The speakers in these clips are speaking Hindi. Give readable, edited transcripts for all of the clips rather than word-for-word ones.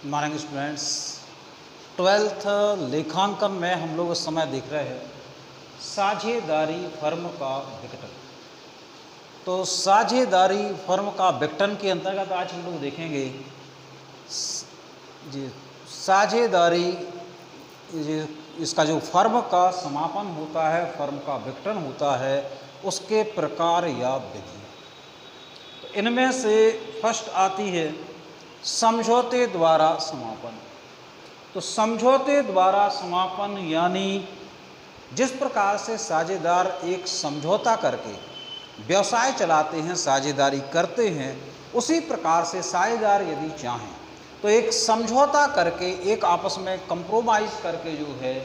मॉर्निंग स्टूडेंट्स, 12th लेखांकन में हम लोग इस समय देख रहे हैं साझेदारी फर्म का विघटन। तो साझेदारी फर्म का विघटन के अंतर्गत आज हम लोग देखेंगे जी साझेदारी इसका जो फर्म का समापन होता है, फर्म का विघटन होता है, उसके प्रकार या विधि। तो इनमें से फर्स्ट आती है समझौते द्वारा समापन। तो समझौते द्वारा समापन यानी जिस प्रकार से साझेदार एक समझौता करके व्यवसाय चलाते हैं, साझेदारी करते हैं, उसी प्रकार से साझेदार यदि चाहें तो एक समझौता करके, एक आपस में कंप्रोमाइज़ करके जो है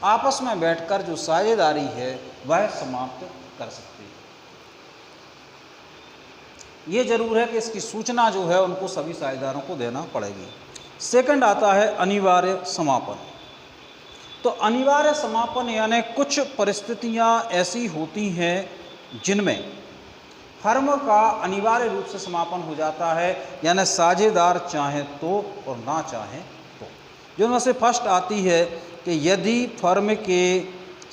आपस में बैठकर जो साझेदारी है वह समाप्त कर सकते हैं। ये जरूर है कि इसकी सूचना जो है उनको सभी साझेदारों को देना पड़ेगी। सेकंड आता है अनिवार्य समापन। तो अनिवार्य समापन यानी कुछ परिस्थितियां ऐसी होती हैं जिनमें फर्म का अनिवार्य रूप से समापन हो जाता है, यानी साझेदार चाहे तो और ना चाहे तो। जिनमें से फर्स्ट आती है कि यदि फर्म के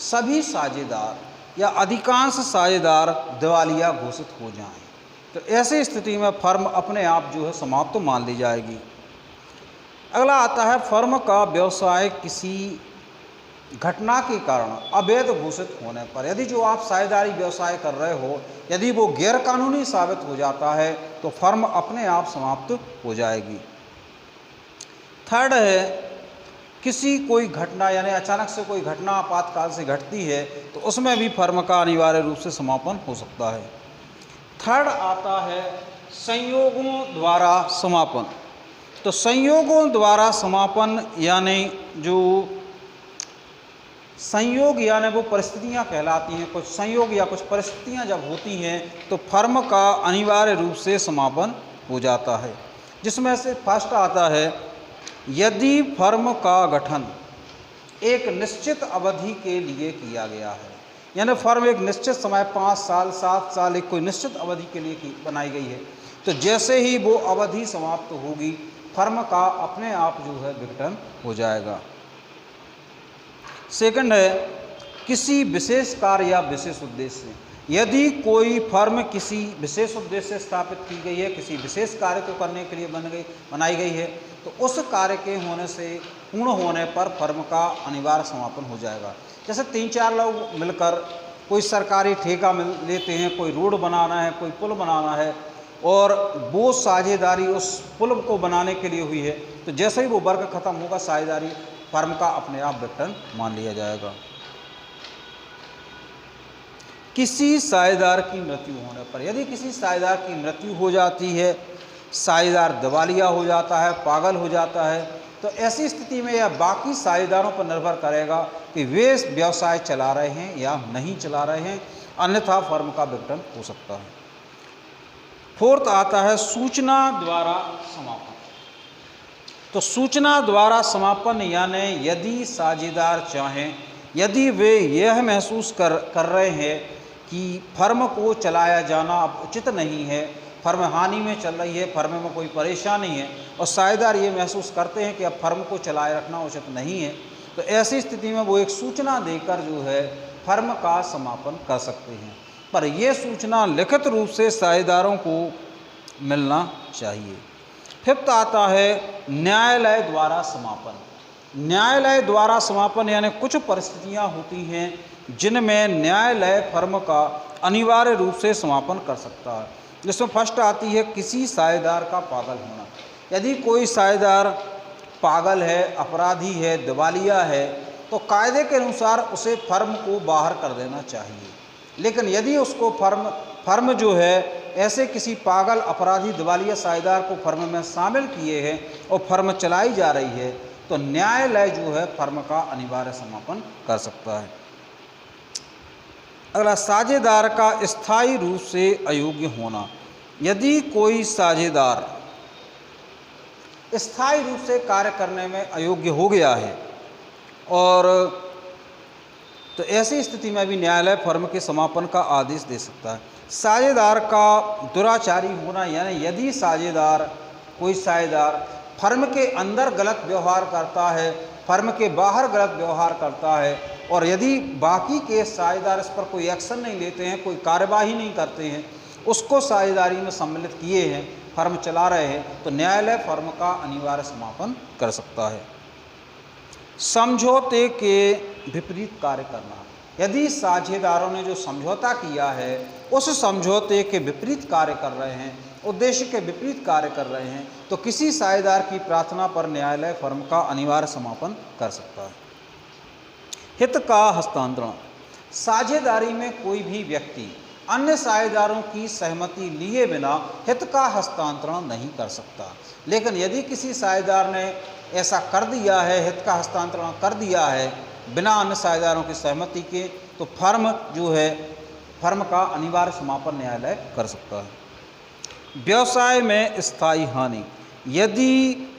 सभी साझेदार या अधिकांश साझेदार दिवालिया घोषित हो जाएं, तो ऐसी स्थिति में फर्म अपने आप जो है समाप्त तो मान ली जाएगी। अगला आता है फर्म का व्यवसाय किसी घटना के कारण अवैध घोषित होने पर। यदि जो आप साझेदारी व्यवसाय कर रहे हो, यदि वो गैरकानूनी साबित हो जाता है तो फर्म अपने आप समाप्त हो जाएगी। थर्ड है किसी कोई घटना, यानी अचानक से कोई घटना आपातकाल से घटती है तो उसमें भी फर्म का अनिवार्य रूप से समापन हो सकता है। थर्ड आता है संयोगों द्वारा समापन। तो संयोगों द्वारा समापन यानी जो संयोग यानी वो परिस्थितियां कहलाती हैं। कुछ संयोग या कुछ परिस्थितियां जब होती हैं तो फर्म का अनिवार्य रूप से समापन हो जाता है। जिसमें से फर्स्ट आता है यदि फर्म का गठन एक निश्चित अवधि के लिए किया गया है, यानी फर्म एक निश्चित समय 5 साल 7 साल एक कोई निश्चित अवधि के लिए बनाई गई है, तो जैसे ही वो अवधि समाप्त होगी फर्म का अपने आप जो है विघटन हो जाएगा। सेकंड है किसी विशेष कार्य या विशेष उद्देश्य। यदि कोई फर्म किसी विशेष उद्देश्य से स्थापित की गई है, किसी विशेष कार्य को करने के लिए बनाई गई है, तो उस कार्य के होने से पूर्ण होने पर फर्म का अनिवार्य समापन हो जाएगा। जैसे 3-4 लोग मिलकर कोई सरकारी ठेका लेते हैं, कोई रोड बनाना है, कोई पुल बनाना है, और वो साझेदारी उस पुल को बनाने के लिए हुई है, तो जैसे ही वो वर्क खत्म होगा साझेदारी फर्म का अपने आप विघटन मान लिया जाएगा। किसी साझेदार की मृत्यु होने पर, यदि किसी साझेदार की मृत्यु हो जाती है, साझेदार दिवालिया हो जाता है, पागल हो जाता है, तो ऐसी स्थिति में यह बाकी साझेदारों पर निर्भर करेगा कि वे व्यवसाय चला रहे हैं या नहीं चला रहे हैं, अन्यथा फर्म का विघटन हो सकता है। फोर्थ आता है सूचना द्वारा समापन। तो सूचना द्वारा समापन यानी यदि साझेदार चाहें, यदि वे यह महसूस कर रहे हैं कि फर्म को चलाया जाना अब उचित नहीं है, फर्म हानि में चल रही है, फर्म में कोई परेशानी है, और साझेदार ये महसूस करते हैं कि अब फर्म को चलाए रखना उचित नहीं है, तो ऐसी स्थिति में वो एक सूचना देकर जो है फर्म का समापन कर सकते हैं। पर यह सूचना लिखित रूप से साझेदारों को मिलना चाहिए। फिफ्थ आता है न्यायालय द्वारा समापन। न्यायालय द्वारा समापन यानी कुछ परिस्थितियां होती हैं जिनमें न्यायालय फर्म का अनिवार्य रूप से समापन कर सकता है। जिसमें फर्स्ट आती है किसी साझेदार का पागल होना। यदि कोई साझेदार पागल है, अपराधी है, दिवालिया है, तो कायदे के अनुसार उसे फर्म को बाहर कर देना चाहिए। लेकिन यदि उसको फर्म जो है ऐसे किसी पागल, अपराधी, दिवालिया साझेदार को फर्म में शामिल किए हैं और फर्म चलाई जा रही है, तो न्यायालय जो है फर्म का अनिवार्य समापन कर सकता है। अगला साझेदार का स्थायी रूप से अयोग्य होना। यदि कोई साझेदार स्थायी रूप से कार्य करने में अयोग्य हो गया है, और तो ऐसी स्थिति में भी न्यायालय फर्म के समापन का आदेश दे सकता है। साझेदार का दुराचारी होना, यानी यदि कोई साझेदार फर्म के अंदर गलत व्यवहार करता है, फर्म के बाहर गलत व्यवहार करता है, और यदि बाकी के साझेदार इस पर कोई एक्शन नहीं लेते हैं, कोई कार्यवाही नहीं करते हैं, उसको साझेदारी में सम्मिलित किए हैं, फर्म चला रहे हैं, तो न्यायालय फर्म का अनिवार्य समापन कर सकता है। समझौते के विपरीत कार्य करना, यदि साझेदारों ने जो समझौता किया है उस समझौते के विपरीत कार्य कर रहे हैं, उद्देश्य के विपरीत कार्य कर रहे हैं, तो किसी साझेदार की प्रार्थना पर न्यायालय फर्म का अनिवार्य समापन कर सकता है। हित का हस्तांतरण, साझेदारी में कोई भी व्यक्ति अन्य साझेदारों की सहमति लिए बिना हित का हस्तांतरण नहीं कर सकता, लेकिन यदि किसी साझेदार ने ऐसा कर दिया है, हित का हस्तांतरण कर दिया है बिना अन्य साझेदारों की सहमति के, तो फर्म जो है, फर्म का अनिवार्य समापन न्यायालय कर सकता है। व्यवसाय में स्थायी हानि, यदि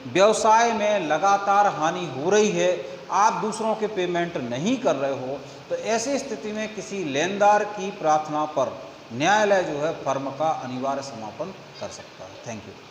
व्यवसाय में लगातार हानि हो रही है, आप दूसरों के पेमेंट नहीं कर रहे हो, तो ऐसी स्थिति में किसी लेनदार की प्रार्थना पर न्यायालय जो है फर्म का अनिवार्य समापन कर सकता है। Thank you.